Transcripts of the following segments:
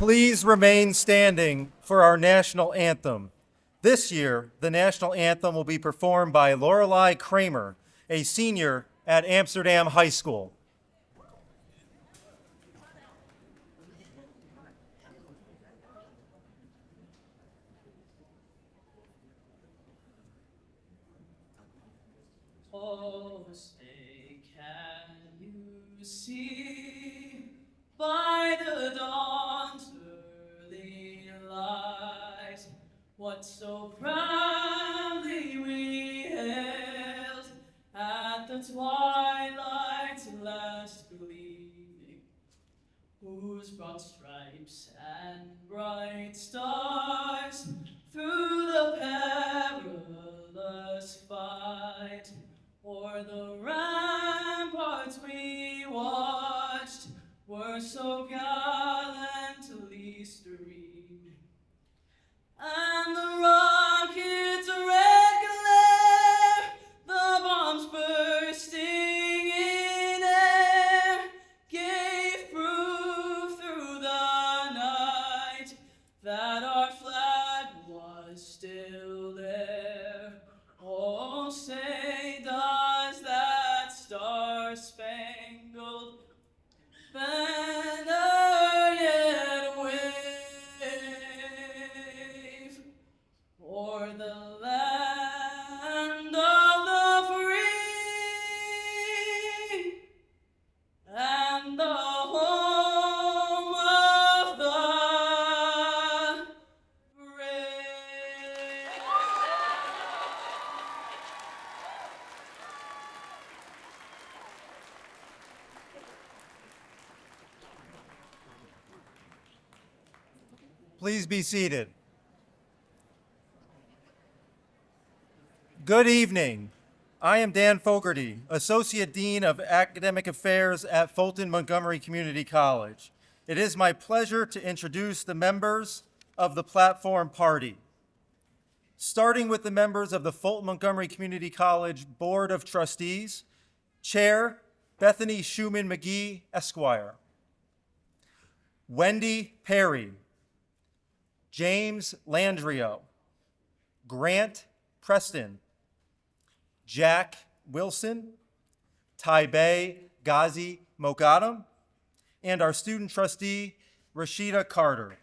Please remain standing for our national anthem. This year, the national anthem will be performed by Lorelei Kramer, a senior at Amsterdam High School. Oh, say, can you see by the dawn's early light what so proudly we hailed at the twilight's last gleaming, whose broad stripes and bright stars through the perilous fight o'er the ramparts we watched were so gallantly streaming, and the rocket's red glare, the bombs bursting in air, gave proof through the night that our flag was still there. Oh, say does that star-spangled banner yet wave o'er the land of the free and the home of the brave? Please be seated. Good evening. I am Dan Fogarty, Associate Dean of Academic Affairs at Fulton-Montgomery Community College. It is my pleasure to introduce the members of the Platform Party. Starting with the members of the Fulton-Montgomery Community College Board of Trustees, Chair Bethany Schumann McGee, Esquire. Wendy Perry, James Landrio, Grant Preston, Jack Wilson, Taibei Ghazi Mogadam, and our student trustee, Rashida Carter.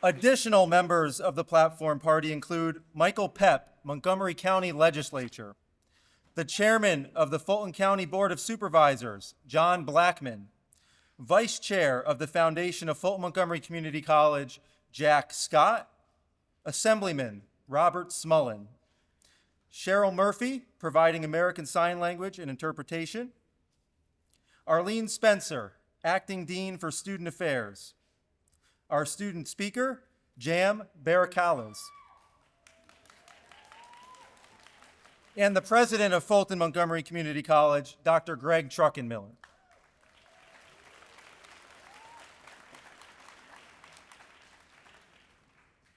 Additional members of the Platform Party include Michael Pepp, Montgomery County Legislature, the chairman of the Fulton County Board of Supervisors, John Blackman, vice chair of the Foundation of Fulton-Montgomery Community College, Jack Scott, Assemblyman Robert Smullen, Cheryl Murphy, providing American Sign Language and interpretation, Arlene Spencer, acting dean for Student Affairs, our student speaker, Jam Barakalas, and the president of Fulton-Montgomery Community College, Dr. Greg Truckenmiller.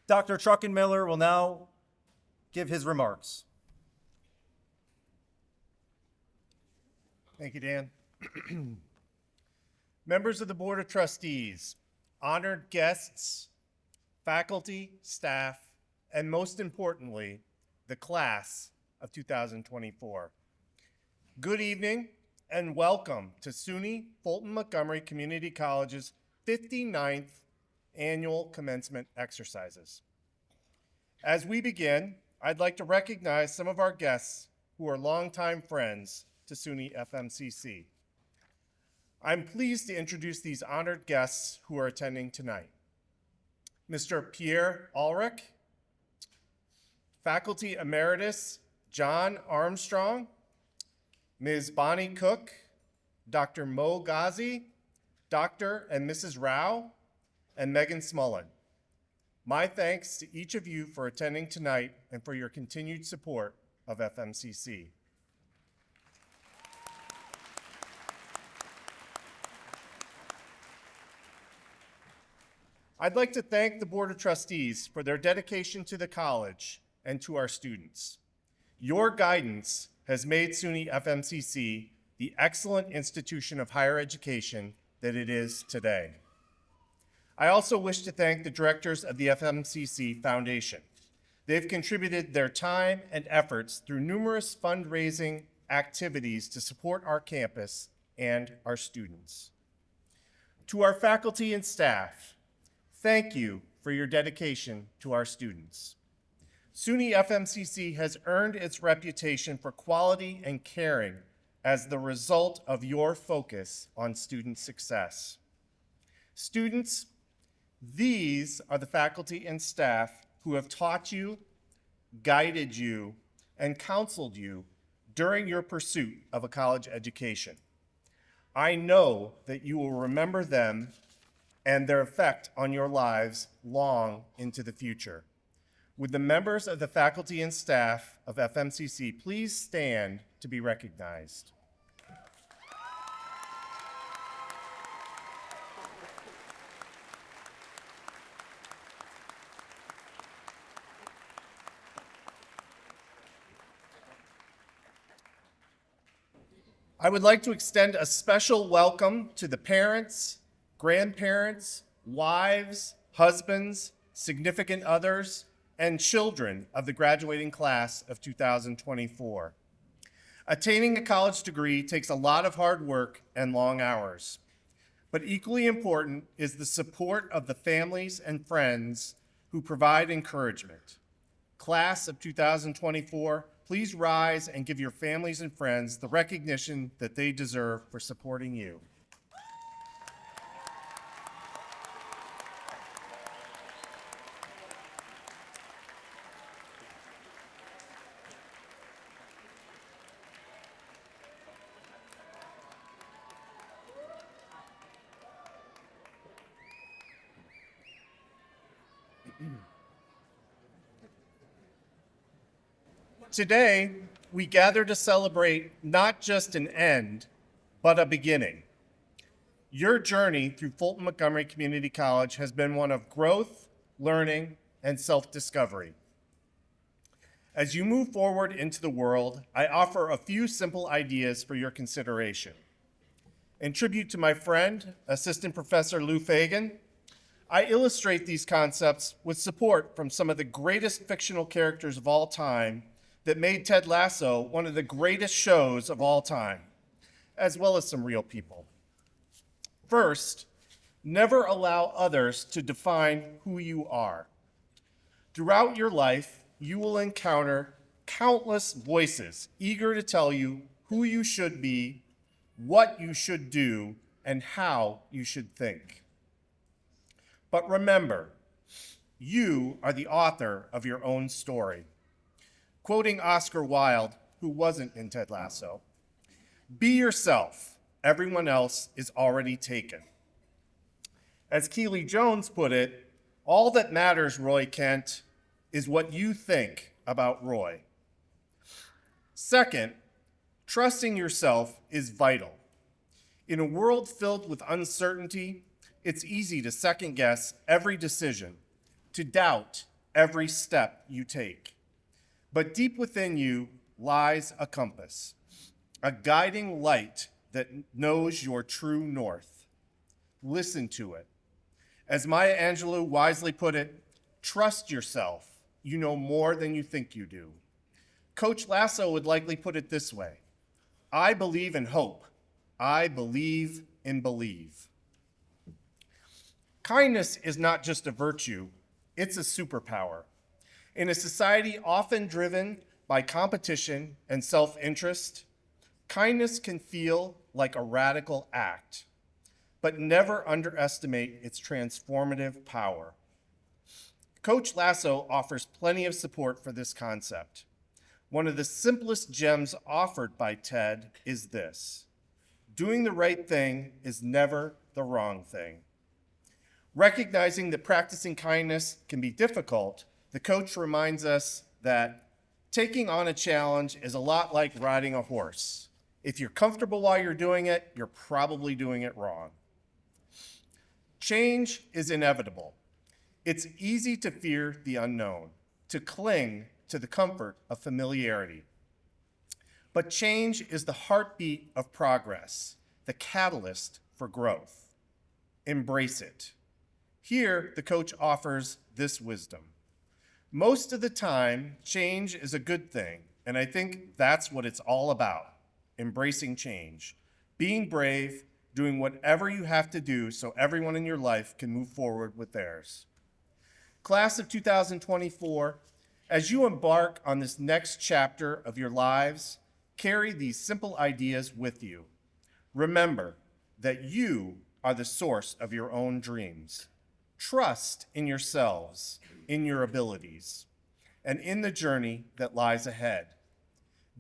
Dr. Truckenmiller will now give his remarks. Thank you, Dan. Members of the Board of Trustees, honored guests, faculty, staff, and most importantly, the class of 2024. Good evening and welcome to SUNY Fulton-Montgomery Community College's 59th annual commencement exercises. As we begin, I'd like to recognize some of our guests who are longtime friends to SUNY FMCC. I'm pleased to introduce these honored guests who are attending tonight. Mr. Pierre Ulrich, Faculty Emeritus John Armstrong, Ms. Bonnie Cook, Dr. Mo Ghazi, Dr. and Mrs. Rao, and Megan Smullen. My thanks to each of you for attending tonight and for your continued support of FMCC. I'd like to thank the Board of Trustees for their dedication to the college and to our students. Your guidance has made SUNY FMCC the excellent institution of higher education that it is today. I also wish to thank the directors of the FMCC Foundation. They've contributed their time and efforts through numerous fundraising activities to support our campus and our students. To our faculty and staff, thank you for your dedication to our students. SUNY FMCC has earned its reputation for quality and caring as the result of your focus on student success. Students, these are the faculty and staff who have taught you, guided you, and counseled you during your pursuit of a college education. I know that you will remember them and their effect on your lives long into the future. Would the members of the faculty and staff of FMCC please stand to be recognized? I would like to extend a special welcome to the parents, grandparents, wives, husbands, significant others, and children of the graduating class of 2024. Attaining a college degree takes a lot of hard work and long hours, but equally important is the support of the families and friends who provide encouragement. Class of 2024, please rise and give your families and friends the recognition that they deserve for supporting you. Today, we gather to celebrate not just an end, but a beginning. Your journey through Fulton-Montgomery Community College has been one of growth, learning, and self-discovery. As you move forward into the world, I offer a few simple ideas for your consideration. In tribute to my friend, Assistant Professor Lou Fagan, I illustrate these concepts with support from some of the greatest fictional characters of all time that made Ted Lasso one of the greatest shows of all time, as well as some real people. First, never allow others to define who you are. Throughout your life, you will encounter countless voices eager to tell you who you should be, what you should do, and how you should think. But remember, you are the author of your own story. Quoting Oscar Wilde, who wasn't in Ted Lasso, "Be yourself. Everyone else is already taken." As Keely Jones put it, all that matters, Roy Kent, is what you think about Roy. Second, trusting yourself is vital. In a world filled with uncertainty, it's easy to second-guess every decision, to doubt every step you take. But deep within you lies a compass, a guiding light that knows your true north. Listen to it. As Maya Angelou wisely put it, trust yourself. You know more than you think you do. Coach Lasso would likely put it this way: I believe in hope. I believe in believe. Kindness is not just a virtue, it's a superpower. In a society often driven by competition and self-interest, kindness can feel like a radical act, but never underestimate its transformative power. Coach Lasso offers plenty of support for this concept. One of the simplest gems offered by TED is this: doing the right thing is never the wrong thing. Recognizing that practicing kindness can be difficult, the coach reminds us that taking on a challenge is a lot like riding a horse. If you're comfortable while you're doing it, you're probably doing it wrong. Change is inevitable. It's easy to fear the unknown, to cling to the comfort of familiarity. But change is the heartbeat of progress, the catalyst for growth. Embrace it. Here, the coach offers this wisdom. Most of the time, change is a good thing, and I think that's what it's all about, embracing change, being brave, doing whatever you have to do so everyone in your life can move forward with theirs. Class of 2024, as you embark on this next chapter of your lives, carry these simple ideas with you. Remember that you are the source of your own dreams. Trust in yourselves, in your abilities, and in the journey that lies ahead.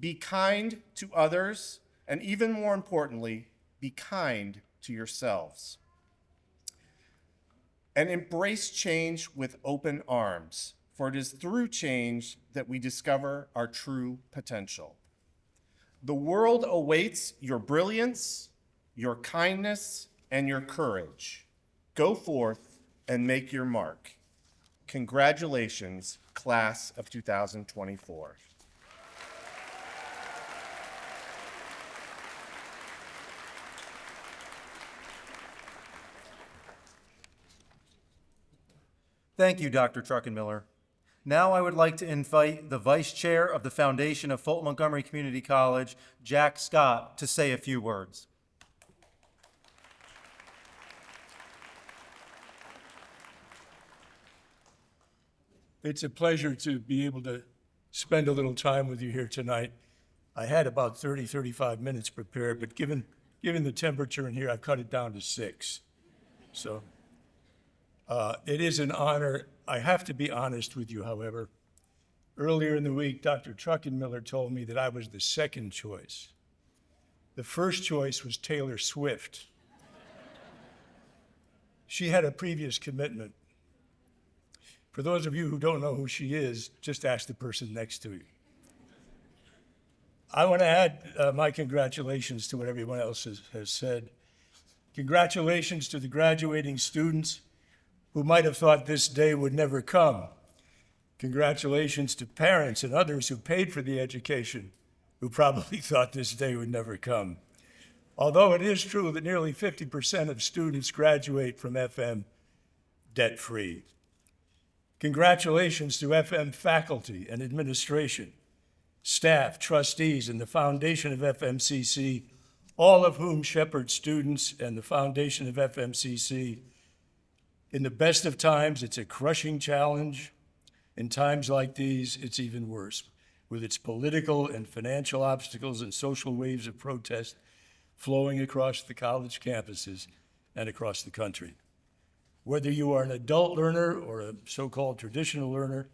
Be kind to others, and even more importantly, be kind to yourselves. And embrace change with open arms, for it is through change that we discover our true potential. The world awaits your brilliance, your kindness, and your courage. Go forth and make your mark. Congratulations, class of 2024. Thank you, Dr. Truckenmiller. Now I would like to invite the Vice Chair of the Foundation of Fulton-Montgomery Community College, Jack Scott, to say a few words. It's a pleasure to be able to spend a little time with you here tonight. I had about 35 minutes prepared, but given the temperature in here, I've cut it down to 6. So it is an honor. I have to be honest with you, however. Earlier in the week, Dr. Truckenmiller told me that I was the second choice. The first choice was Taylor Swift. She had a previous commitment. For those of you who don't know who she is, just ask the person next to you. I want to add my congratulations to what everyone else has said. Congratulations to the graduating students who might have thought this day would never come. Congratulations to parents and others who paid for the education who probably thought this day would never come. Although it is true that nearly 50% of students graduate from FM debt-free. Congratulations to FM faculty and administration, staff, trustees, and the foundation of FMCC, all of whom shepherd students and the foundation of FMCC. In the best of times, it's a crushing challenge. In times like these, it's even worse, with its political and financial obstacles and social waves of protest flowing across the college campuses and across the country. Whether you are an adult learner or a so-called traditional learner,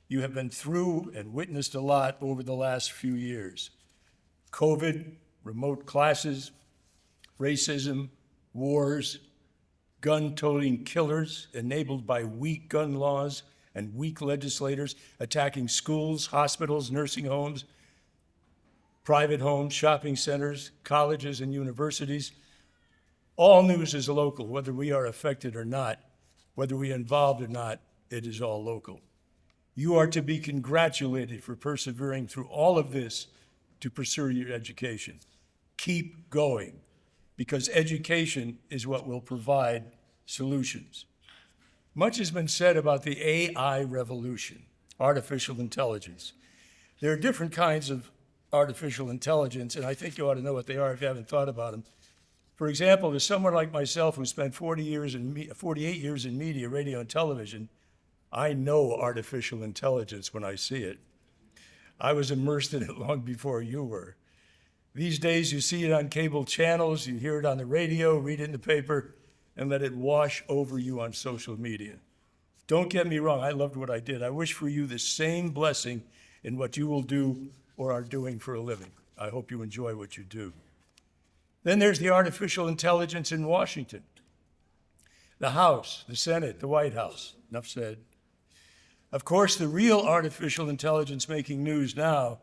you have been through and witnessed a lot over the last few years. COVID, remote classes, racism, wars, gun-toting killers enabled by weak gun laws and weak legislators attacking schools, hospitals, nursing homes, private homes, shopping centers, colleges, and universities. All news is local, whether we are affected or not, whether we are involved or not, it is all local. You are to be congratulated for persevering through all of this to pursue your education. Keep going, because education is what will provide solutions. Much has been said about the AI revolution, artificial intelligence. There are different kinds of artificial intelligence, and I think you ought to know what they are if you haven't thought about them. For example, as someone like myself who spent 48 years in media, radio, and television, I know artificial intelligence when I see it. I was immersed in it long before you were. These days, you see it on cable channels, you hear it on the radio, read it in the paper, and let it wash over you on social media. Don't get me wrong, I loved what I did. I wish for you the same blessing in what you will do or are doing for a living. I hope you enjoy what you do. Then there's the artificial intelligence in Washington. The House, the Senate, the White House. Enough said. Of course, the real artificial intelligence making news now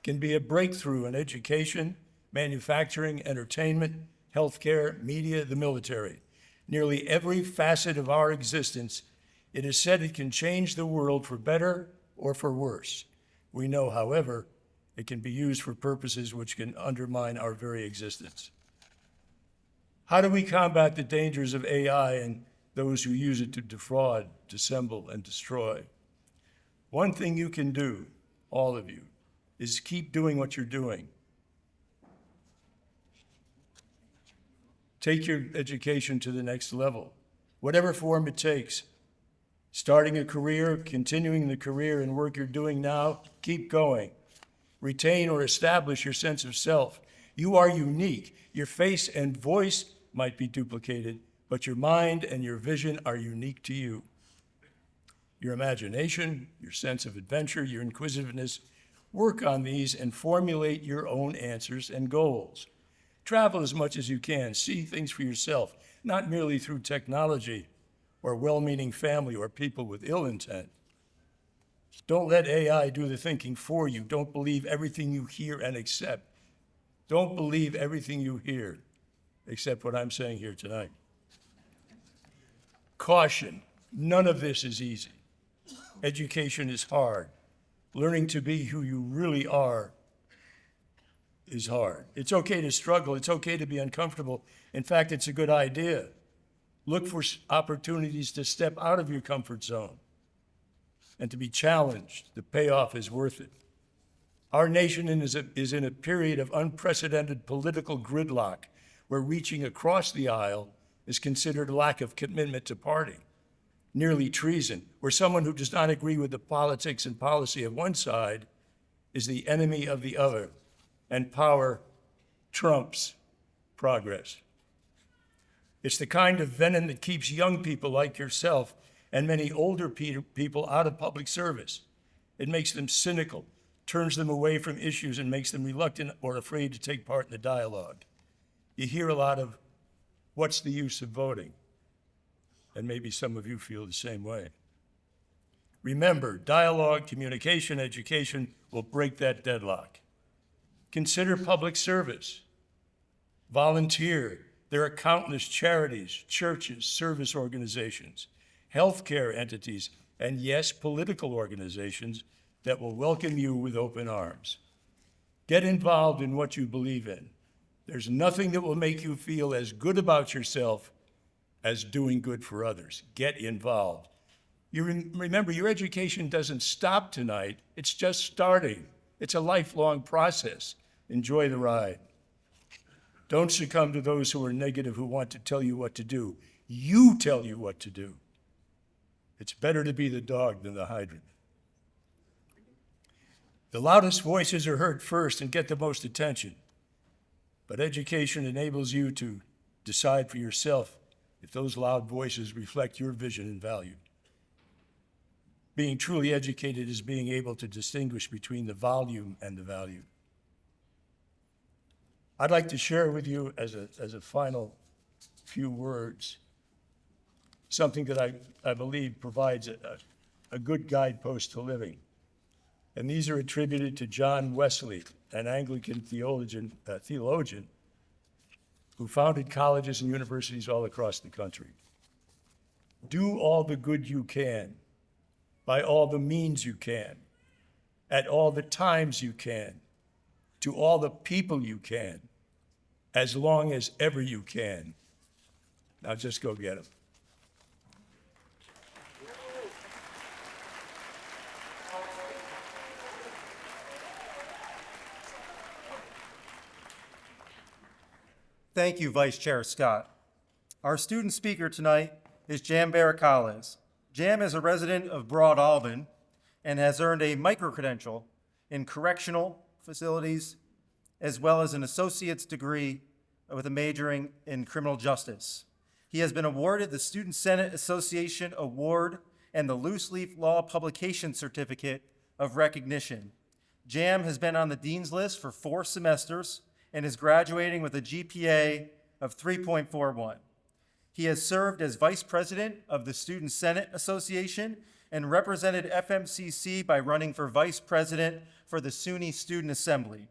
can be a breakthrough in education, manufacturing, entertainment, healthcare, media, the military. Nearly every facet of our existence, it is said it can change the world for better or for worse. We know, however, It can be used for purposes which can undermine our very existence. How do we combat the dangers of AI and those who use it to defraud, dissemble, and destroy? One thing you can do, all of you, is keep doing what you're doing. Take your education to the next level, whatever form it takes. Starting a career, continuing the career and work you're doing now, keep going. Retain or establish your sense of self. You are unique. Your face and voice might be duplicated, but your mind and your vision are unique to you. Your imagination, your sense of adventure, your inquisitiveness, work on these and formulate your own answers and goals. Travel as much as you can. See things for yourself, not merely through technology or well-meaning family or people with ill intent. Don't let AI do the thinking for you. Don't believe everything you hear and accept. Don't believe everything you hear, except what I'm saying here tonight. Caution, none of this is easy. Education is hard. Learning to be who you really are is hard. It's okay to struggle. It's okay to be uncomfortable. In fact, it's a good idea. Look for opportunities to step out of your comfort zone and to be challenged. The payoff is worth it. Our nation is in a period of unprecedented political gridlock where reaching across the aisle is considered a lack of commitment to party, nearly treason, where someone who does not agree with the politics and policy of one side is the enemy of the other, and power trumps progress. It's the kind of venom that keeps young people like yourself and many older people out of public service. It makes them cynical, turns them away from issues, and makes them reluctant or afraid to take part in the dialogue. You hear a lot of, what's the use of voting? And maybe some of you feel the same way. Remember, dialogue, communication, education will break that deadlock. Consider public service. Volunteer. There are countless charities, churches, service organizations, healthcare entities, and yes, political organizations that will welcome you with open arms. Get involved in what you believe in. There's nothing that will make you feel as good about yourself as doing good for others. Get involved. Remember, your education doesn't stop tonight. It's just starting. It's a lifelong process. Enjoy the ride. Don't succumb to those who are negative, who want to tell you what to do. You tell you what to do. It's better to be the dog than the hydrant. The loudest voices are heard first and get the most attention. But education enables you to decide for yourself if those loud voices reflect your vision and value. Being truly educated is being able to distinguish between the volume and the value. I'd like to share with you as a final few words something that I believe provides a good guidepost to living. And these are attributed to John Wesley, an Anglican theologian who founded colleges and universities all across the country. Do all the good you can, by all the means you can, at all the times you can, to all the people you can, as long as ever you can. Now just go get them. Thank you, Vice Chair Scott. Our student speaker tonight is Jam Barracales. Jam is a resident of Broad Alban and has earned a micro-credential in correctional facilities, as well as an associate's degree with a majoring in criminal justice. He has been awarded the Student Senate Association Award and the Loose Leaf Law Publication Certificate of Recognition. Jam has been on the Dean's List for 4 semesters and is graduating with a GPA of 3.41. He has served as Vice President of the Student Senate Association and represented FMCC by running for Vice President for the SUNY Student Assembly.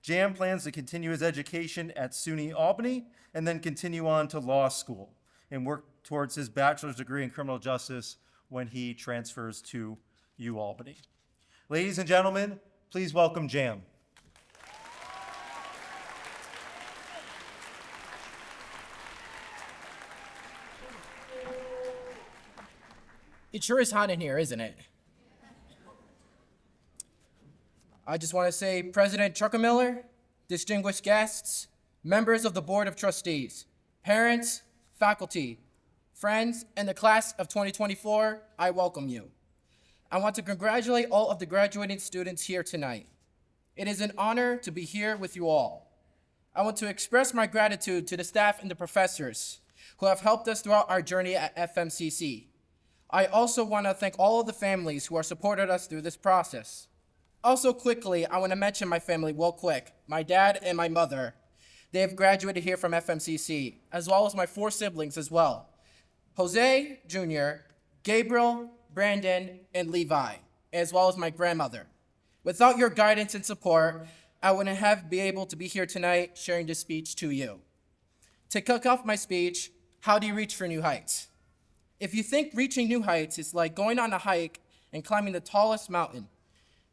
Jam plans to continue his education at SUNY Albany and then continue on to law school and work towards his bachelor's degree in criminal justice when he transfers to UAlbany. Ladies and gentlemen, please welcome Jam. It sure is hot in here, isn't it? I just want to say, President Chuckamiller, distinguished guests, members of the Board of Trustees, parents, faculty, friends, and the class of 2024, I welcome you. I want to congratulate all of the graduating students here tonight. It is an honor to be here with you all. I want to express my gratitude to the staff and the professors who have helped us throughout our journey at FMCC. I also want to thank all of the families who have supported us through this process. Also quickly, I want to mention my family real quick. My dad and my mother, they have graduated here from FMCC, as well as my 4 siblings as well. Jose Jr., Gabriel, Brandon, and Levi, as well as my grandmother. Without your guidance and support, I wouldn't be able to be here tonight sharing this speech to you. To kick off my speech, how do you reach for new heights? If you think reaching new heights is like going on a hike and climbing the tallest mountain,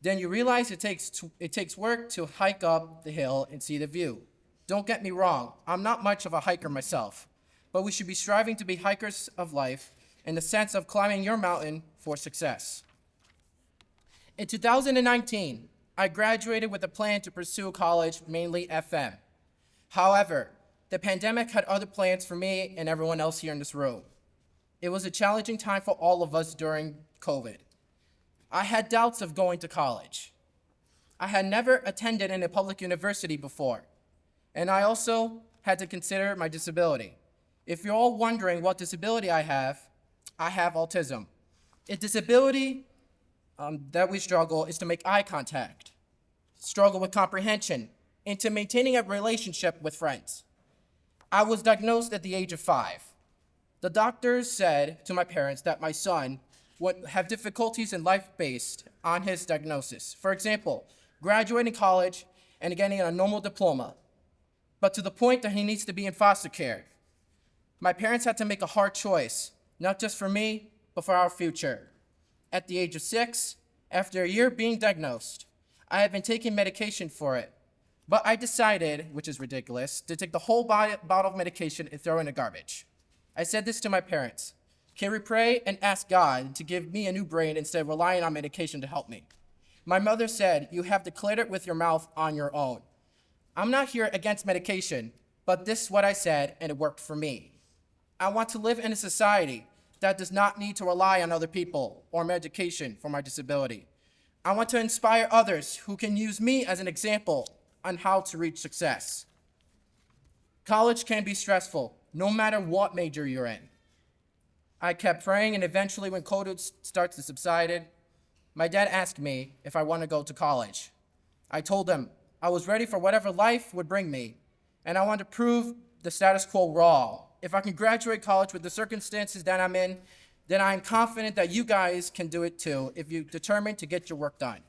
then you realize it takes work to hike up the hill and see the view. Don't get me wrong, I'm not much of a hiker myself, but we should be striving to be hikers of life in the sense of climbing your mountain for success. In 2019, I graduated with a plan to pursue college, mainly FM. However, the pandemic had other plans for me and everyone else here in this room. It was a challenging time for all of us during COVID. I had doubts of going to college. I had never attended in a public university before, and I also had to consider my disability. If you're all wondering what disability I have autism. A disability that we struggle is to make eye contact, struggle with comprehension, and to maintaining a relationship with friends. I was diagnosed at the age of 5. The doctors said to my parents that my son would have difficulties in life based on his diagnosis. For example, graduating college and getting a normal diploma, but to the point that he needs to be in foster care. My parents had to make a hard choice, not just for me, but for our future. At the age of 6, after a year being diagnosed, I had been taking medication for it, but I decided, which is ridiculous, to take the whole bottle of medication and throw it in the garbage. I said this to my parents: can we pray and ask God to give me a new brain instead of relying on medication to help me? My mother said, you have declared it with your mouth on your own. I'm not here against medication, but this is what I said, and it worked for me. I want to live in a society that does not need to rely on other people or medication for my disability. I want to inspire others who can use me as an example on how to reach success. College can be stressful, no matter what major you're in. I kept praying, and eventually when COVID starts to subside, my dad asked me if I want to go to college. I told him I was ready for whatever life would bring me, and I wanted to prove the status quo wrong. If I can graduate college with the circumstances that I'm in, then I'm confident that you guys can do it too if you're determined to get your work done.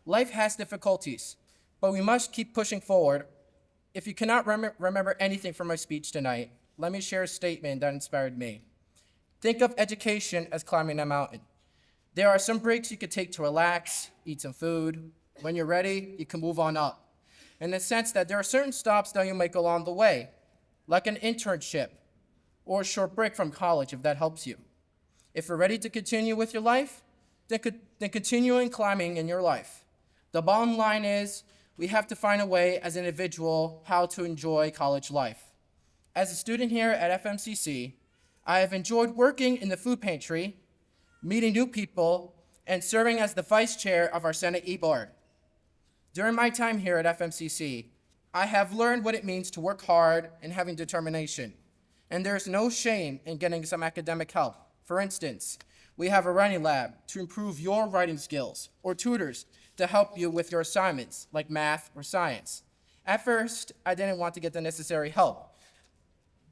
Life has difficulties, but we must keep pushing forward. If you cannot remember anything from my speech tonight, let me share a statement that inspired me. Think of education as climbing a mountain. There are some breaks you could take to relax, eat some food. When you're ready, you can move on up. In the sense that there are certain stops that you make along the way, like an internship or a short break from college, if that helps you. If you're ready to continue with your life, then continue climbing in your life. The bottom line is, we have to find a way as an individual how to enjoy college life. As a student here at FMCC, I have enjoyed working in the food pantry, meeting new people, and serving as the vice chair of our Senate E-Board. During my time here at FMCC, I have learned what it means to work hard and having determination. And there's no shame in getting some academic help. For instance, we have a writing lab to improve your writing skills, or tutors to help you with your assignments, like math or science. At first, I didn't want to get the necessary help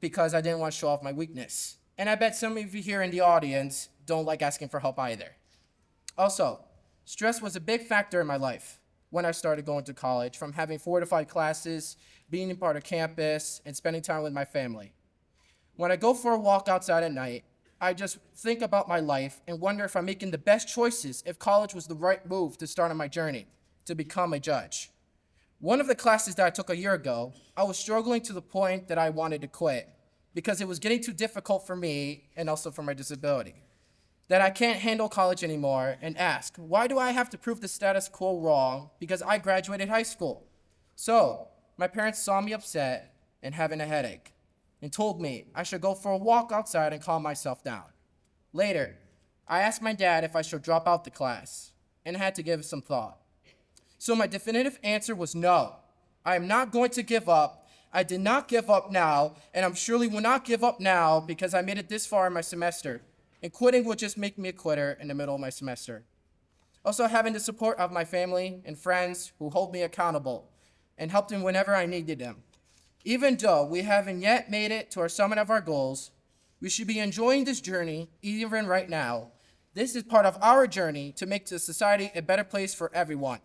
because I didn't want to show off my weakness. And I bet some of you here in the audience don't like asking for help either. Also, stress was a big factor in my life when I started going to college, from having 4 to 5 classes, being a part of campus, and spending time with my family. When I go for a walk outside at night, I just think about my life and wonder if I'm making the best choices, if college was the right move to start on my journey to become a judge. One of the classes that I took a year ago, I was struggling to the point that I wanted to quit because it was getting too difficult for me and also for my disability. that I can't handle college anymore and ask, why do I have to prove the status quo wrong because I graduated high school? So, my parents saw me upset and having a headache and told me I should go for a walk outside and calm myself down. Later, I asked my dad if I should drop out the class and had to give it some thought. So my definitive answer was no. I am not going to give up. I did not give up now, and I'm surely will not give up now because I made it this far in my semester, and quitting would just make me a quitter in the middle of my semester. Also, having the support of my family and friends who hold me accountable and helped me whenever I needed them. Even though we haven't yet made it to our summit of our goals, we should be enjoying this journey even right now. This is part of our journey to make the society a better place for everyone.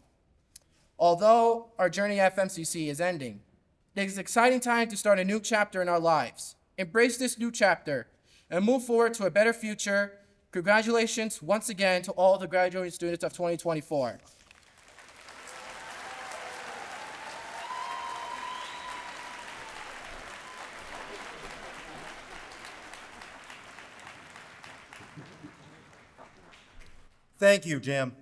Although our journey at FMCC is ending, it is an exciting time to start a new chapter in our lives. Embrace this new chapter and move forward to a better future. Congratulations once again to all the graduating students of 2024. Thank you, Jim.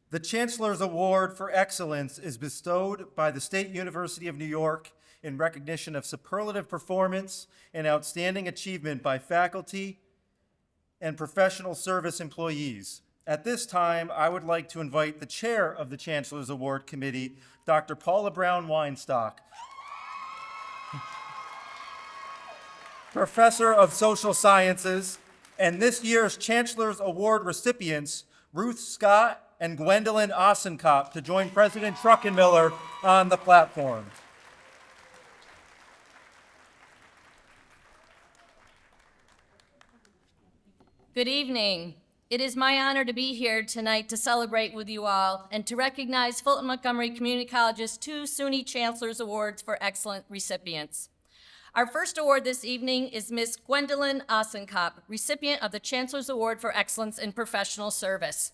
The Chancellor's Award for Excellence is bestowed by the State University of New York in recognition of superlative performance and outstanding achievement by faculty and professional service employees. At this time, I would like to invite the chair of the Chancellor's Award Committee, Dr. Paula Brown Weinstock, Professor of Social Sciences, and this year's Chancellor's Award recipients, Ruth Scott and Gwendolyn Ossenkop, to join President Truckenmiller on the platform. Good evening. It is my honor to be here tonight to celebrate with you all and to recognize Fulton-Montgomery Community College's 2 SUNY Chancellor's Awards for Excellent recipients. Our first award this evening is Ms. Gwendolyn Ossenkop, recipient of the Chancellor's Award for Excellence in Professional Service.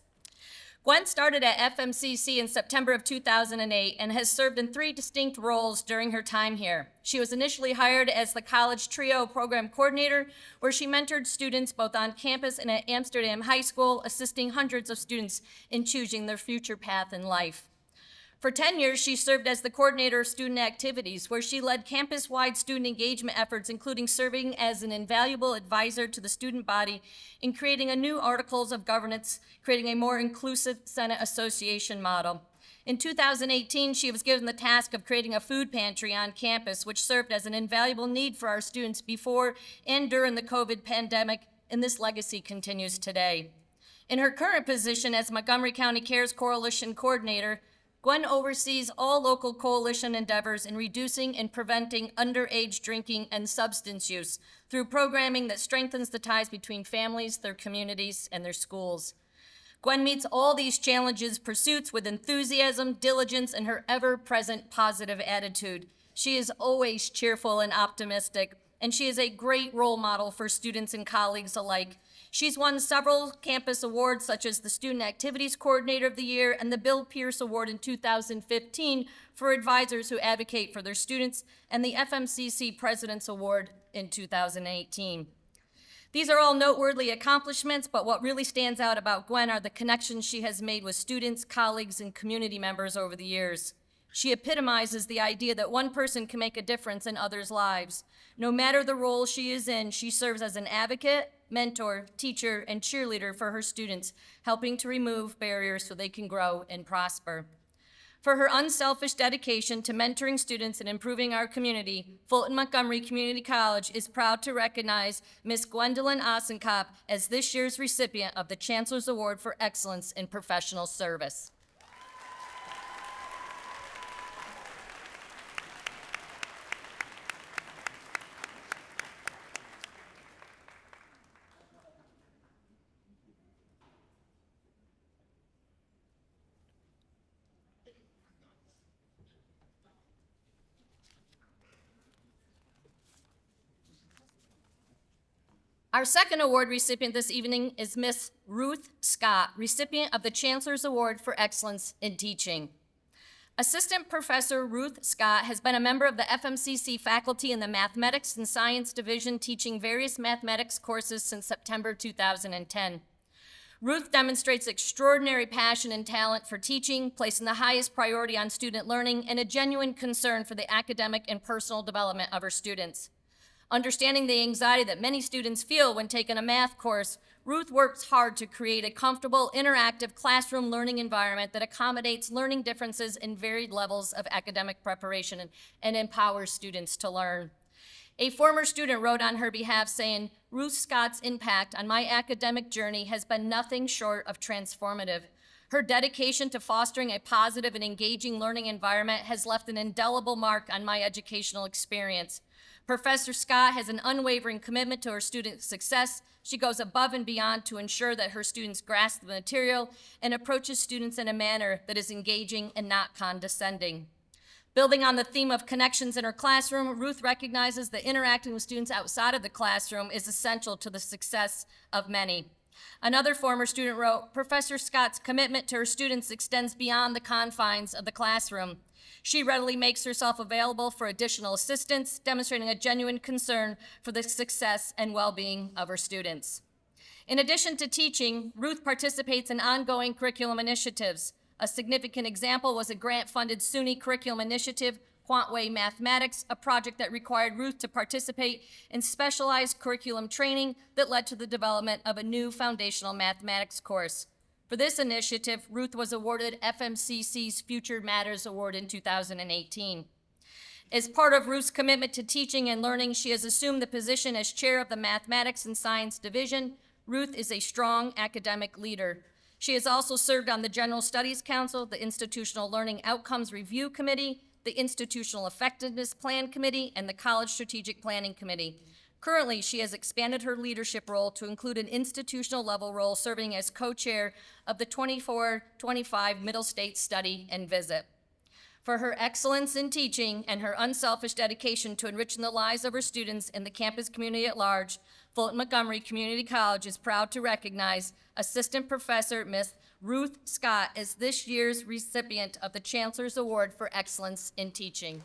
Gwen started at FMCC in September of 2008 and has served in 3 distinct roles during her time here. She was initially hired as the College Trio Program Coordinator, where she mentored students both on campus and at Amsterdam High School, assisting hundreds of students in choosing their future path in life. For 10 years, she served as the coordinator of student activities, where she led campus-wide student engagement efforts, including serving as an invaluable advisor to the student body in creating a new articles of governance, creating a more inclusive Senate Association model. In 2018, she was given the task of creating a food pantry on campus, which served as an invaluable need for our students before and during the COVID pandemic, and this legacy continues today. In her current position as Montgomery County Cares Coalition Coordinator, Gwen oversees all local coalition endeavors in reducing and preventing underage drinking and substance use through programming that strengthens the ties between families, their communities, and their schools. Gwen meets all these challenges, pursuits with enthusiasm, diligence, and her ever-present positive attitude. She is always cheerful and optimistic, and she is a great role model for students and colleagues alike. She's won several campus awards, such as the Student Activities Coordinator of the Year and the Bill Pierce Award in 2015 for advisors who advocate for their students, and the FMCC President's Award in 2018. These are all noteworthy accomplishments, but what really stands out about Gwen are the connections she has made with students, colleagues, and community members over the years. She epitomizes the idea that one person can make a difference in others' lives. No matter the role she is in, she serves as an advocate, mentor, teacher, and cheerleader for her students, helping to remove barriers so they can grow and prosper. For her unselfish dedication to mentoring students and improving our community, Fulton-Montgomery Community College is proud to recognize Ms. Gwendolyn Ossenkop as this year's recipient of the Chancellor's Award for Excellence in Professional Service. Our second award recipient this evening is Miss Ruth Scott, recipient of the Chancellor's Award for Excellence in Teaching. Assistant Professor Ruth Scott has been a member of the FMCC faculty in the Mathematics and Science Division, teaching various mathematics courses since September 2010. Ruth demonstrates extraordinary passion and talent for teaching, placing the highest priority on student learning and a genuine concern for the academic and personal development of her students. Understanding the anxiety that many students feel when taking a math course, Ruth works hard to create a comfortable, interactive classroom learning environment that accommodates learning differences in varied levels of academic preparation and empowers students to learn. A former student wrote on her behalf saying, "Ruth Scott's impact on my academic journey has been nothing short of transformative. Her dedication to fostering a positive and engaging learning environment has left an indelible mark on my educational experience. Professor Scott has an unwavering commitment to her students' success. She goes above and beyond to ensure that her students grasp the material and approaches students in a manner that is engaging and not condescending." Building on the theme of connections in her classroom, Ruth recognizes that interacting with students outside of the classroom is essential to the success of many. Another former student wrote, "Professor Scott's commitment to her students extends beyond the confines of the classroom. She readily makes herself available for additional assistance, demonstrating a genuine concern for the success and well-being of her students." In addition to teaching, Ruth participates in ongoing curriculum initiatives. A significant example was a grant-funded SUNY curriculum initiative, Quantway Mathematics, a project that required Ruth to participate in specialized curriculum training that led to the development of a new foundational mathematics course. For this initiative, Ruth was awarded FMCC's Future Matters Award in 2018. As part of Ruth's commitment to teaching and learning, she has assumed the position as chair of the Mathematics and Science Division. Ruth is a strong academic leader. She has also served on the General Studies Council, the Institutional Learning Outcomes Review Committee, the Institutional Effectiveness Plan Committee, and the College Strategic Planning Committee. Currently, she has expanded her leadership role to include an institutional level role serving as co-chair of the 24-25 Middle State Study and Visit. For her excellence in teaching and her unselfish dedication to enriching the lives of her students and the campus community at large, Fulton-Montgomery Community College is proud to recognize Assistant Professor Ms. Ruth Scott as this year's recipient of the Chancellor's Award for Excellence in Teaching.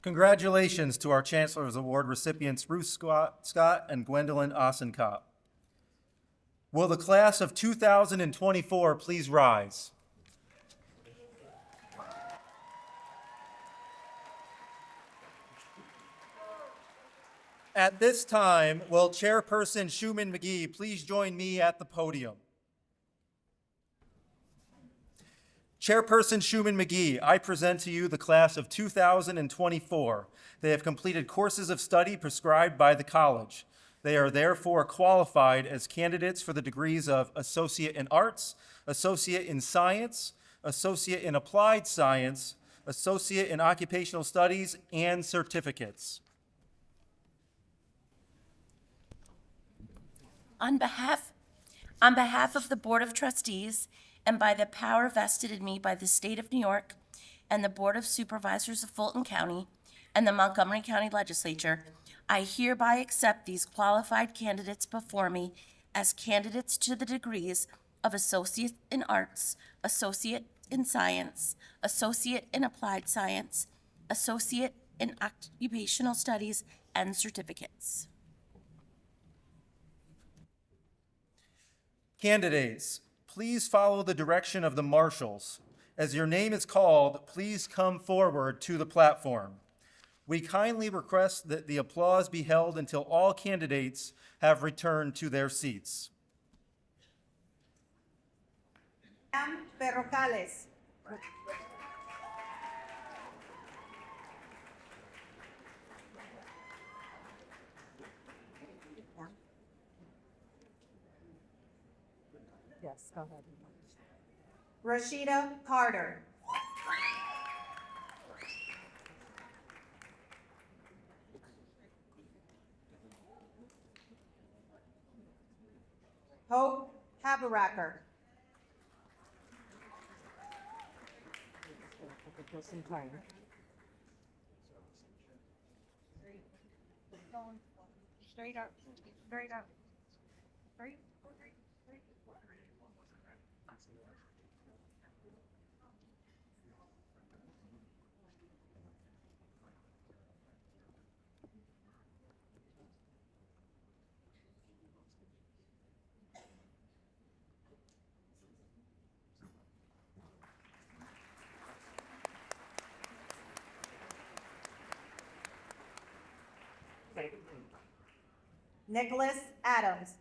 Congratulations to our Chancellor's Award recipients Ruth Scott and Gwendolyn Osenkop. Will the class of 2024 please rise? At this time, will Chairperson Schumann McGee please join me at the podium? Chairperson Schumann McGee, I present to you the class of 2024. They have completed courses of study prescribed by the college. They are therefore qualified as candidates for the degrees of Associate in Arts, Associate in Science, Associate in Applied Science, Associate in Occupational Studies, and certificates. On behalf of the Board of Trustees, and by the power vested in me by the State of New York and the Board of Supervisors of Fulton County and the Montgomery County Legislature, I hereby accept these qualified candidates before me as candidates to the degrees of Associate in Arts, Associate in Science, Associate in Applied Science, Associate in Occupational Studies, and certificates. Candidates, please follow the direction of the marshals. As your name is called, please come forward to the platform. We kindly request that the applause be held until all candidates have returned to their seats. Perrocales. Yes, go ahead. Rashida Carter. Hope Haberacker. Straight up. Straight up. Straight. Nicholas Adams.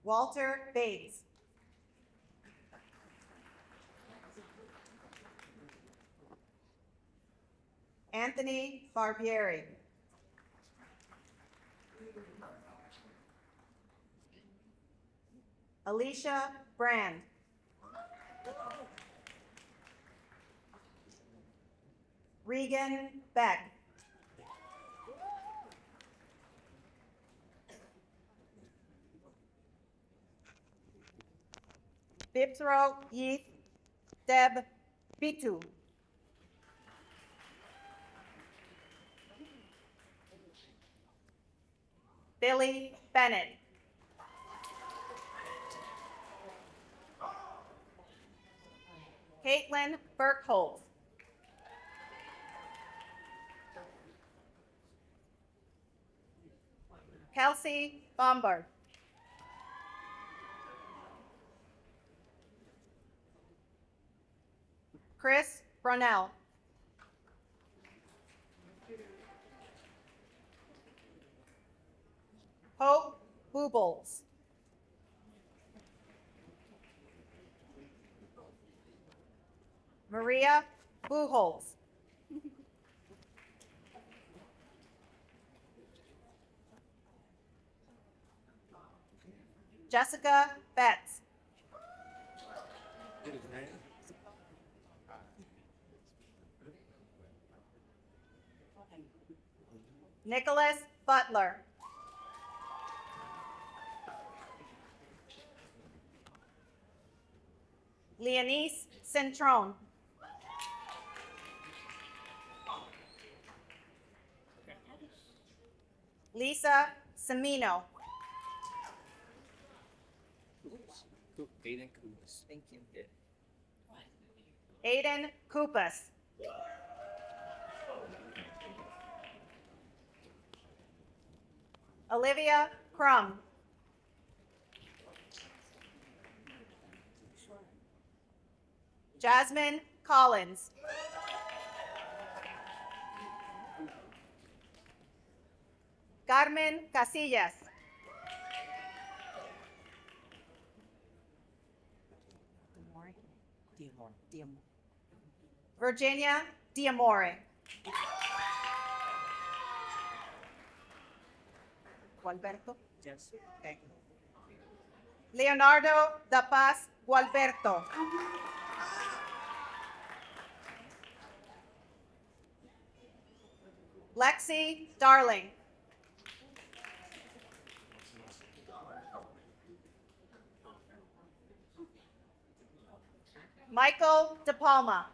Walter Bates. Anthony Barbieri. Alicia Brand. Regan Beck. Bipthro Yeath Deb Bitu. Billy Bennett. Caitlin Burkholz. Kelsey Bombard. Chris Brunell. Hope Boobles. Maria Buchholz. Jessica Betts. Nicholas Butler. Leonice Centron. Lisa Semino. Thank you. Aiden Kupas. Olivia Crum. Jasmine Collins. Carmen Casillas. Virginia Diamore. Gualberto? Yes. Okay. Leonardo da Paz Gualberto. Lexi Darling. Michael De Palma.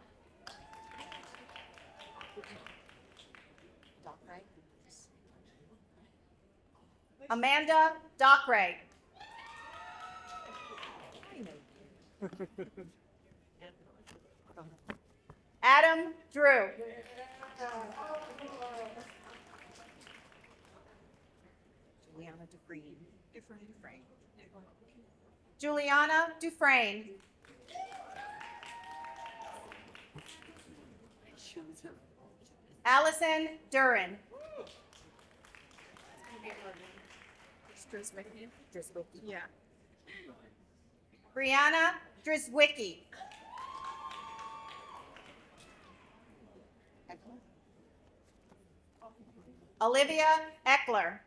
Amanda Dockray. Adam Drew. Juliana Dufresne. Juliana Dufresne. Allison Duran. Yeah. Brianna Driswicki. Olivia Eckler.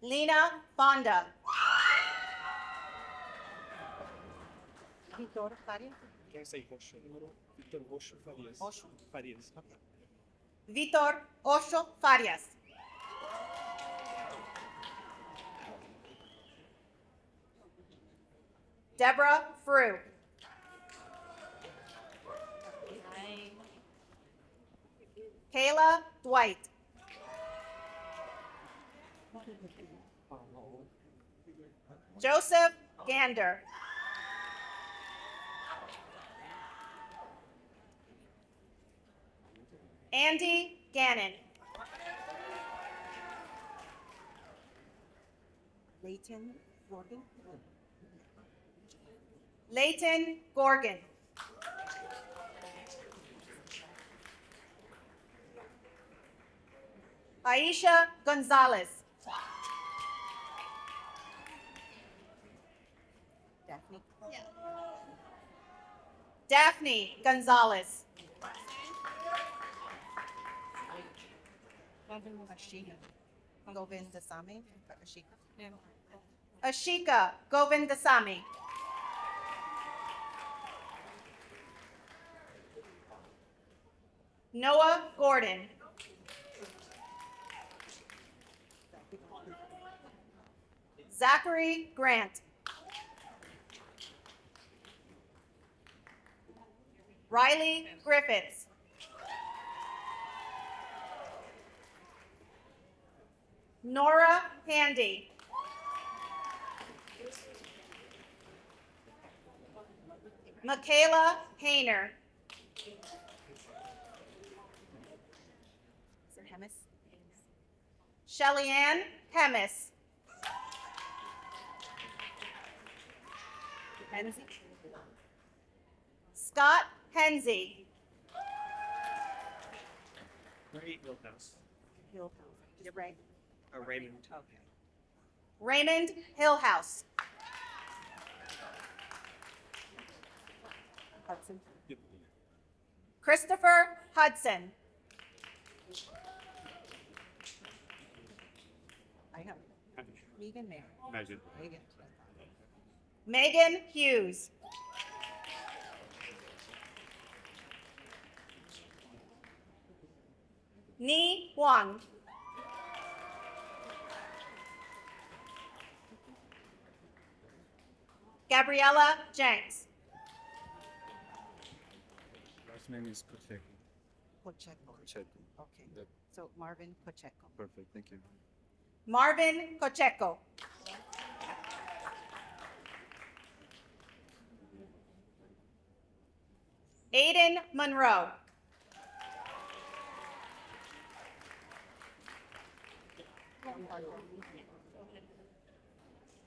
Lena Fonda. Vitor Osho Farias. Deborah Frew. Kayla Dwight. Joseph Gander. Andy Gannon. Leighton Gorgon. Leighton Gorgon. Aisha Gonzalez. Daphne. Daphne Gonzalez. Govindasamy. Ashika Govindasamy. Noah Gordon. Zachary Grant. Riley Griffiths. Nora Handy. Michaela Hayner. Shelly Ann Hemis. Scott Hensey. You're right. Raymond. Raymond Hillhouse. Hudson. Christopher Hudson. I know. Megan Mayer. Megan Hughes. Ni Huang. Gabriella Jenks. Last name is Pacheco. Pacheco. Okay. Yep. So Marvin Pacheco. Perfect. Thank you. Marvin Pacheco. Aiden Monroe.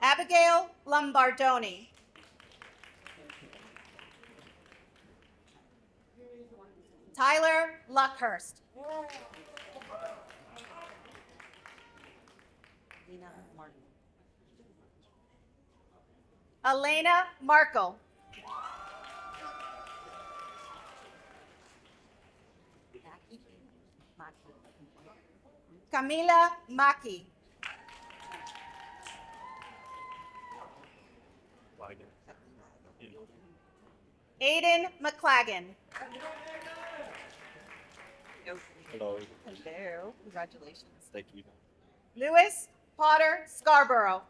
Abigail Lombardoni. Tyler Luckhurst. Lena Martin. Elena Markle. Camila Maki. Aiden McClagan. Hello. Hello. Congratulations. Thank you. Lewis Potter Scarborough.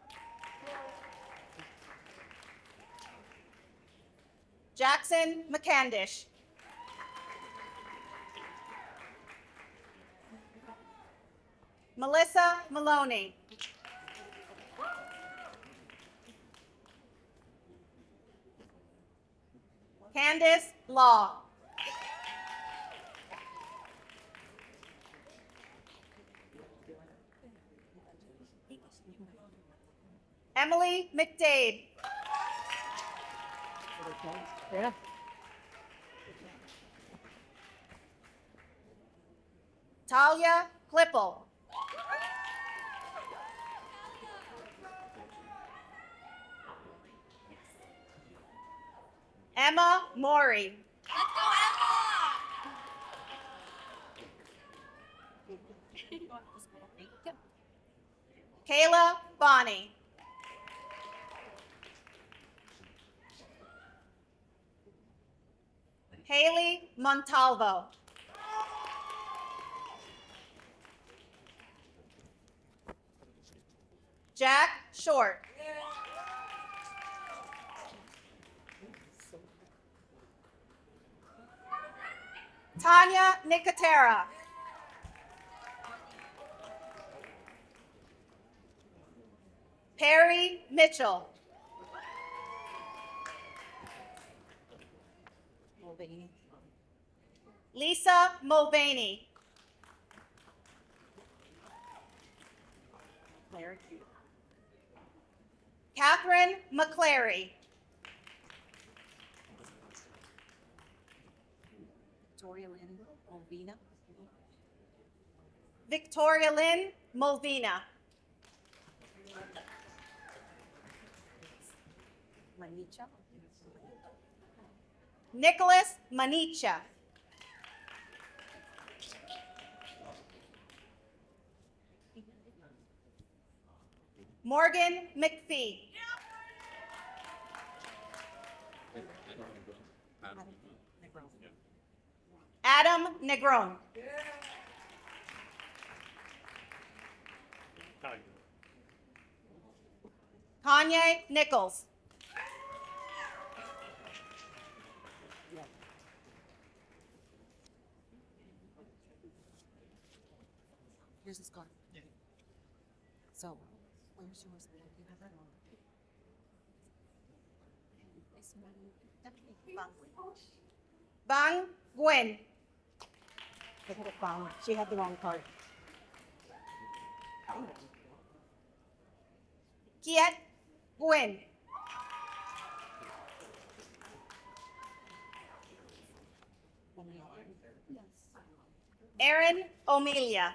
Jackson McCandish. Melissa Maloney. Candace Law. Emily McDade. Yeah. Talia Klippel. Emma Maury. Kayla Bonnie. Haley Montalvo. Jack Short. Tanya Nicotera. Perry Mitchell. Mulvaney. Lisa Mulvaney. Claire. Catherine McClary. Victoria Lynn Molvina. Victoria Lynn Mulvina. Manicha. Nicholas Manicha. Morgan McPhee. Adam Negron. Adam Negron. Kanye Nichols. Here's his card. So, where's yours? Do you have that on? This one. Bang Gwen. Look at it, Bang. She had the wrong card. Kiet Gwen. Erin O'Melia.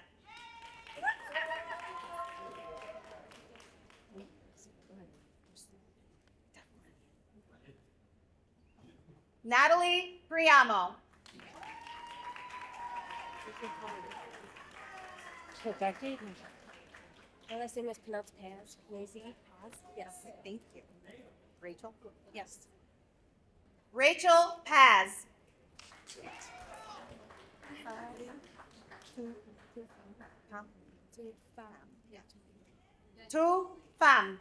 Natalie Priamo. My last name is pronounced Paz. Lazy. Paz. Yes. Thank you. Rachel? Yes. Rachel Paz. Yeah. Tu Pham.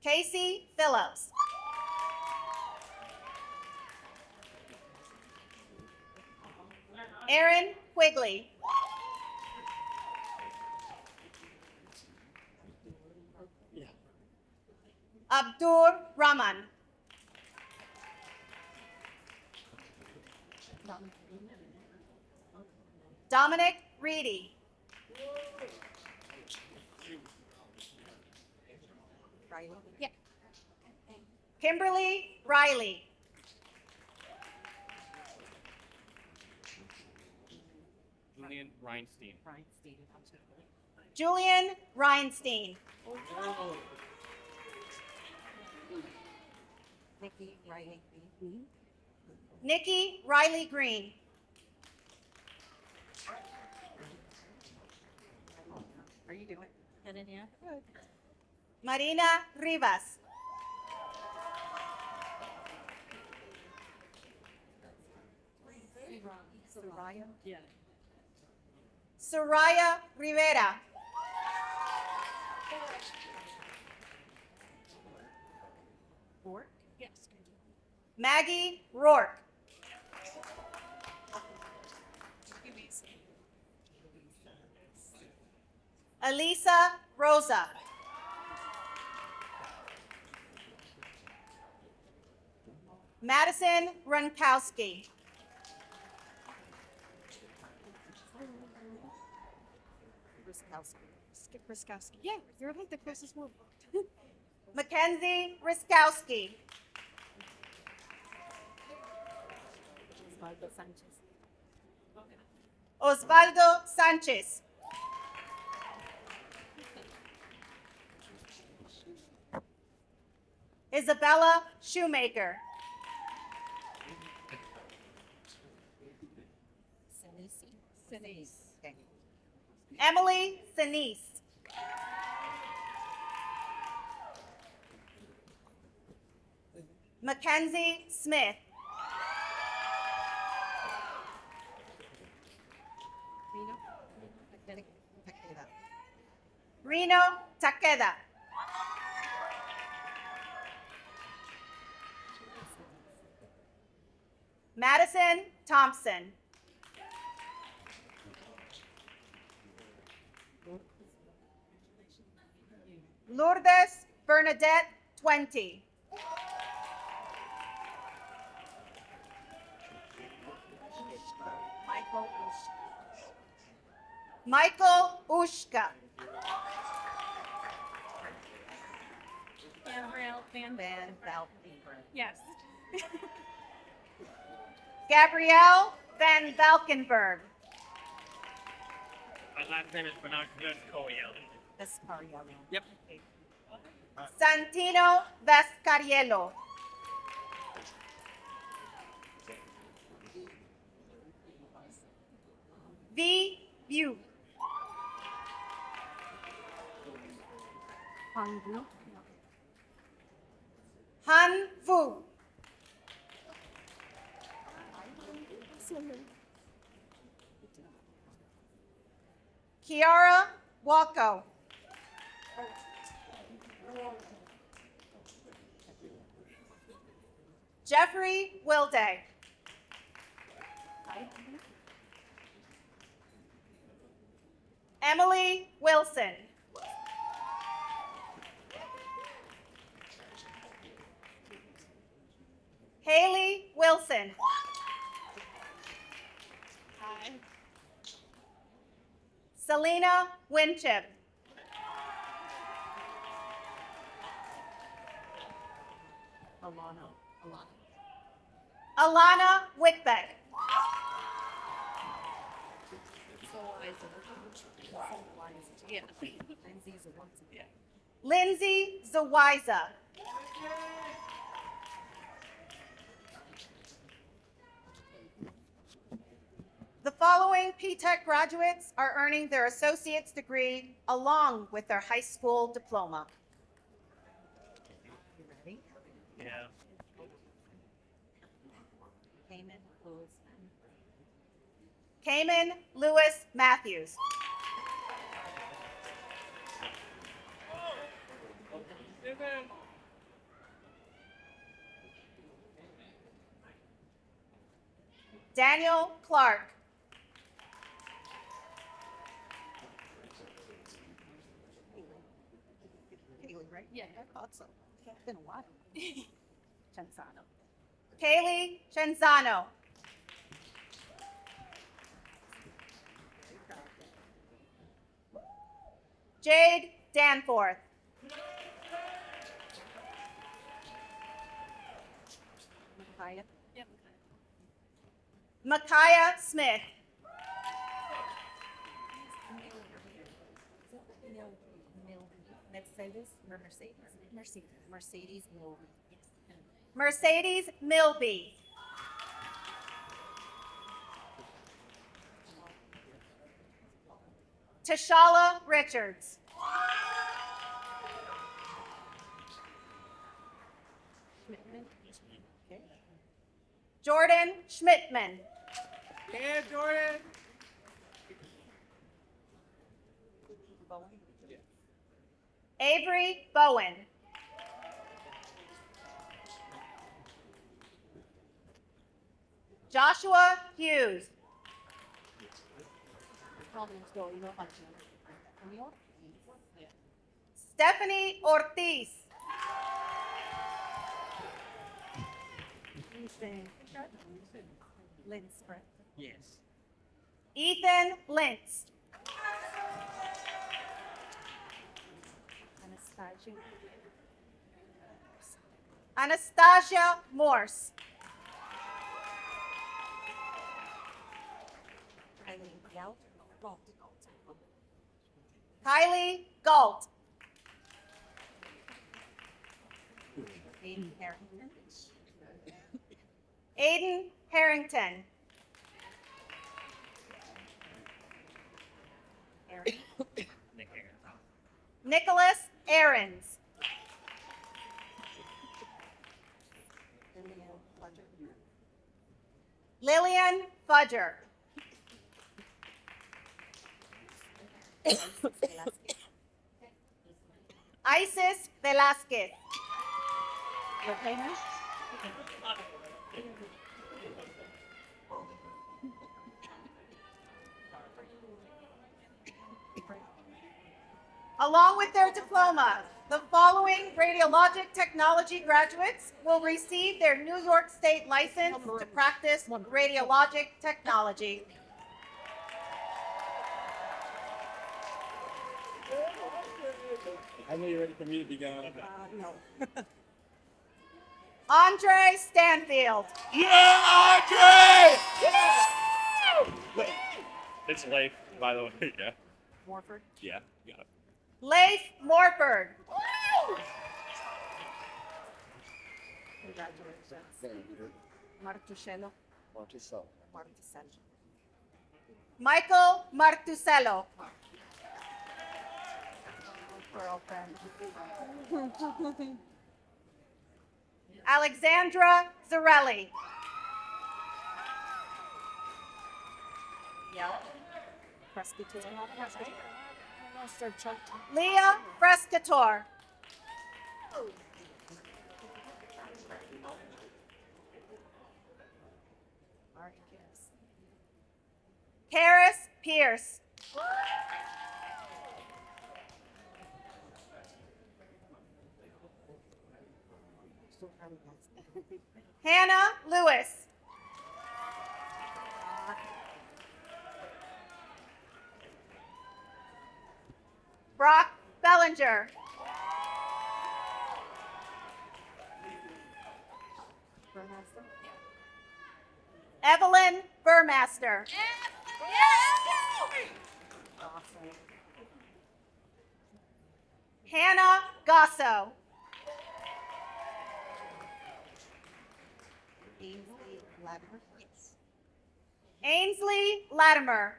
Casey Phillips. Aaron Quigley. Abdur Rahman. Dominic Reedy. Riley? Yeah. Kimberly Riley. Julian Reinstein. Brian Steve. Julian Reinstein. Nikki Riley. Nikki Riley Green. How are you doing? Good in here. Good. Marina Rivas. Soraya? Yeah. Soraya Rivera. Bork? Yes. Maggie Rourke. Elisa Rosa. Madison Runkowski. Ruskowski. Skip Riskowski. Yeah, you're like the closest one. Mackenzie Riskowski. Osvaldo Sanchez. Osvaldo Sanchez. Isabella Shoemaker. Senisi. Sinise. Okay. Emily Sinise. Mackenzie Smith. Reno. Takeda. Reno Takeda. Madison Thompson. Lourdes Bernadette 20. Michael Ushka. Gabrielle Van. Van Valkenburg. Yes. Gabrielle Van Valkenburg. My last name is pronounced good, Koya. Escariello. Yep. Santino Vescariello. V. Yu. Hanggu. Han Fu. Kiara Walko. Jeffrey Wilday. Emily Wilson. Haley Wilson. Selena Winchip. Alana. Alana Whitbeck. Yeah. Lindsay's a once again. Lindsay Zawiza. The following P-TECH graduates are earning their associate's degree along with their high school diploma. You ready? Yeah. Cayman Lewis. Cayman Lewis Matthews. Daniel Clark. Haley, right? Yeah. I thought so. It's been a while. Chenzano. Kaylee Chenzano. Jade Danforth. Micaiah. Micaiah Smith. Mercedes or Mercedes? Mercedes. Mercedes Milby. Mercedes Milby. Tashala Richards. Schmidtman. Okay. Jordan Schmidtman. Yeah, Jordan. Bowen. Avery Bowen. Joshua Hughes. Providence Go. You know how to New York? Yeah. Stephanie Ortiz. Lynn Sprint. Yes. Ethan Lintz. Anastasia. Anastasia Morse. Eileen Galt. Galt. Kylie Galt. Aiden Harrington. Aiden Harrington. Nicholas Ahrens. Lillian Fudger. Isis Velasquez. Along with their diploma, the following radiologic technology graduates will receive their New York State license to practice radiologic technology. I know you're ready for me to begin. No. Andre Stanfield. Yeah, Andre! It's Leif, by the way. Yeah. Morford. Yeah, you got it. Leif Morford. Congratulations. Martuchello. Martucello. Michael Martusello. Alexandra Zarelli. Yeah. Presbyterian. Leah Frescator. Karis Pierce. Hannah Lewis. Brock Bellinger. Evelyn Burmaster. Hannah Gosso. Ainsley Latimer.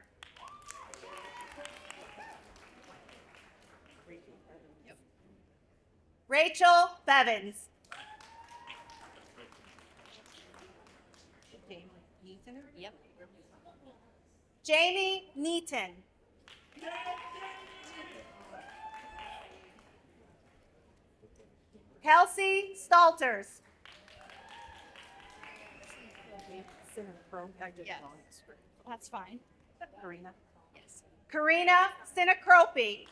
Rachel Bevins. Yep. Jamie Neaton. Kelsey Stalters. That's fine. Karina. Yes. Karina Sinacropi.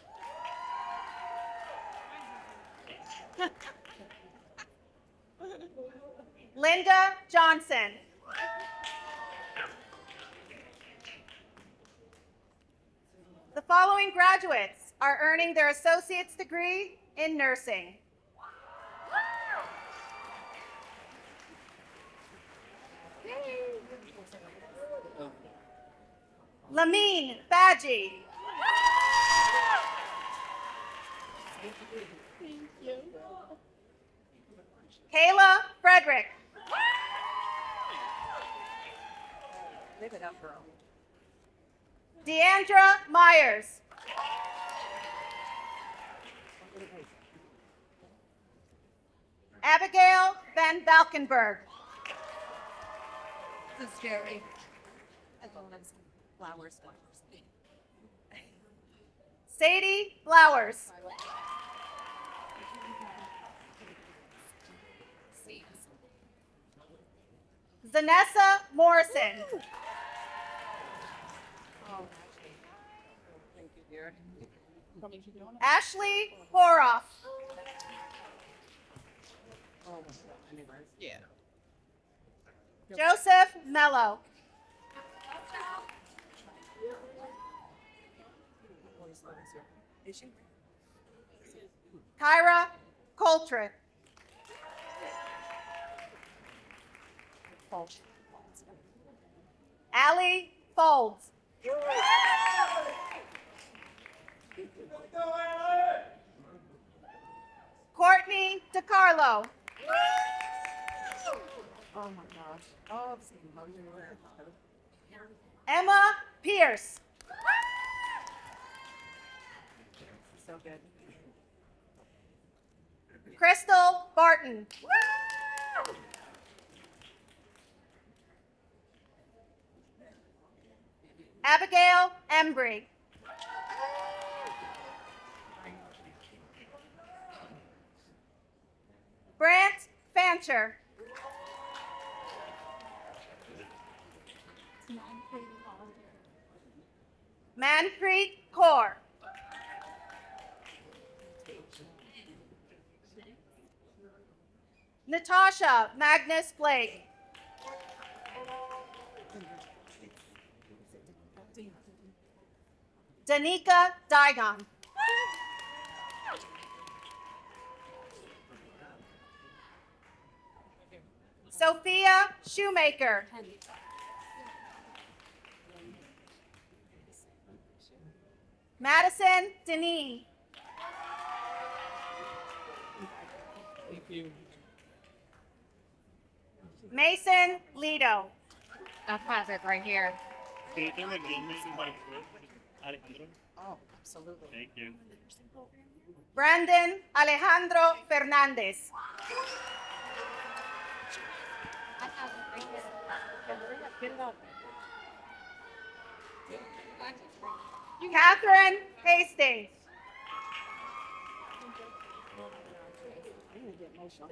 Linda Johnson. The following graduates are earning their associate's degree in nursing. Lamine Badgie. Kayla Frederick. Live it up, girl. Deandra Myers. Abigail Van Valkenburg. This is scary. Flowers. Sadie Flowers. Zanessa Morrison. Thank you, dear. Ashley Horoff. Yeah. Joseph Mello. Is she? Kyra Coltrick. Allie Folds. Courtney DiCarlo. Oh my gosh. Oh, Emma Pierce. So good. Crystal Barton. Abigail Embry. Brant Fancher. Manpreet Kaur. Natasha Magnus Blake. Danica Digon. Sophia Shoemaker. Madison Denis. Mason Lido. That's it right here. Can you do a name like Alejandro? Oh, absolutely. Thank you. Brandon Alejandro Fernandez. I have it right here. Get it up. Catherine Hastings. I'm gonna get emotional.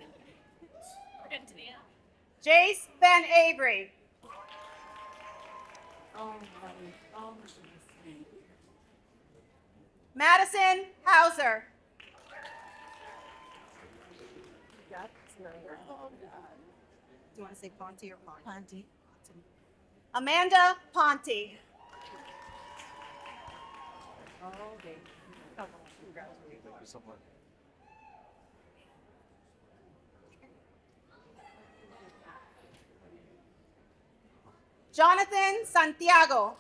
Jace Van Avery. Oh, oh, Madison Hauser. God. Oh, God. Do you want to say Ponte or Ponte? Ponte. Amanda Ponte. Oh, okay. Oh, congratulations. Jonathan Santiago.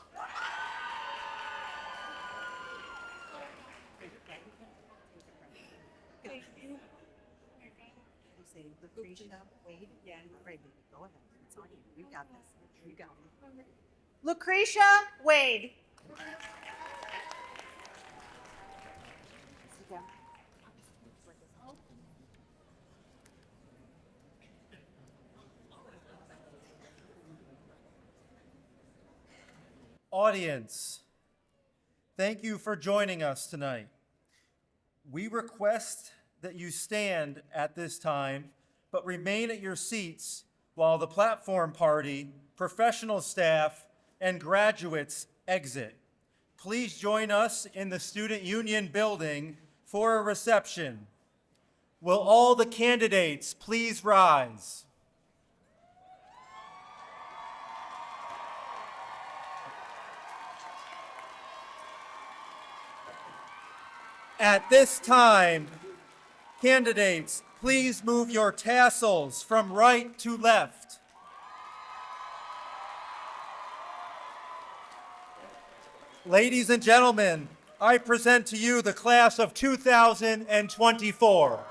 You say Lucretia Wade. Yeah, right, baby. Go ahead. It's on you. You got this. You got it. Lucretia Wade. Sit down. Audience, thank you for joining us tonight. We request that you stand at this time, but remain at your seats while the platform party, professional staff, and graduates exit. Please join us in the Student Union building for a reception. Will all the candidates please rise? At this time, candidates, please move your tassels from right to left. Ladies and gentlemen, I present to you the class of 2024.